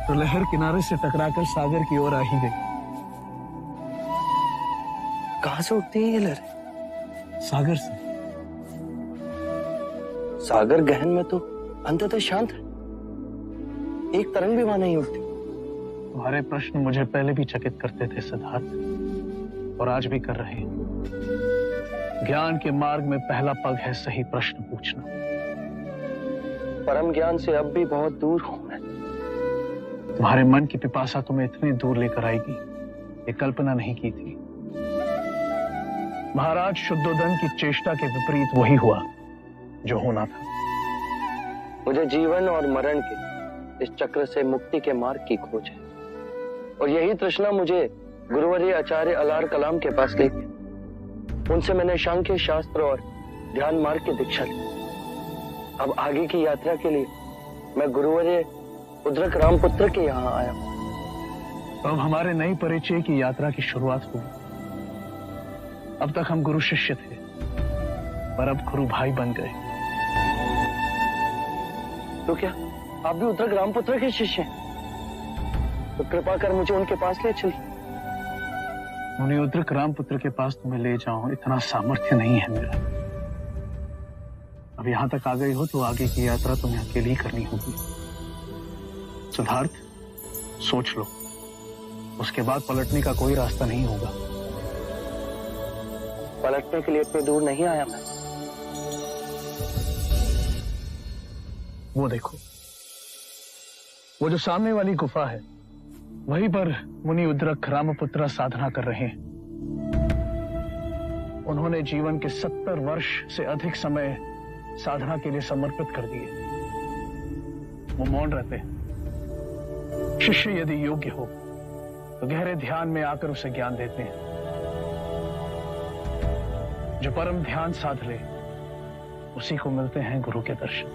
तो लहर किनारे से टकराकर सागर की ओर आ ही गई। कहां से उठती है ये लहरें? सागर से। सागर गहन में तो अंततः शांत है, एक तरंग भी वहां नहीं उठती। तुम्हारे प्रश्न मुझे पहले भी चकित करते थे सिद्धार्थ, और आज भी कर रहे हैं। ज्ञान के मार्ग में पहला पग है सही प्रश्न पूछना। परम ज्ञान से अब भी बहुत दूर हूं मैं। तुम्हारे मन की पिपासा तुम्हें इतनी दूर लेकर आएगी, ये कल्पना नहीं की थी। महाराज शुद्धोदन की चेष्टा के विपरीत वही हुआ जो होना था। मुझे जीवन और मरण के इस चक्र से मुक्ति के मार्ग की खोज है, और यही तृष्णा मुझे गुरुवर्य आचार्य अलार कलाम के पास ले गई। उनसे मैंने सांख्य शास्त्र और ध्यान मार्ग की दीक्षा ली। अब आगे की यात्रा के लिए मैं गुरुवर्य उद्रक रामपुत्र के यहाँ आया हूँ। तो अब हमारे नई परिचय की यात्रा की शुरुआत हुई। अब तक हम गुरु शिष्य थे, पर अब गुरु भाई बन गए। तो क्या आप भी उद्रक रामपुत्र के शिष्य हैं? तो कृपा कर मुझे उनके पास ले चलिए। मुनि उद्रक रामपुत्र के पास तुम्हें ले जाऊं, इतना सामर्थ्य नहीं है मेरा। अब यहां तक आ गई हो तो आगे की यात्रा तुम्हें अकेली ही करनी होगी। सिद्धार्थ, सोच लो, उसके बाद पलटने का कोई रास्ता नहीं होगा। पलटने के लिए इतने दूर नहीं आया मैं। वो देखो, वो जो सामने वाली गुफा है, वहीं पर मुनि उद्रक रामपुत्र साधना कर रहे हैं। उन्होंने जीवन के 70 वर्ष से अधिक समय साधना के लिए समर्पित कर दिए। वो मौन रहते हैं। शिष्य यदि योग्य हो तो गहरे ध्यान में आकर उसे ज्ञान देते हैं। जो परम ध्यान साध ले, उसी को मिलते हैं गुरु के दर्शन।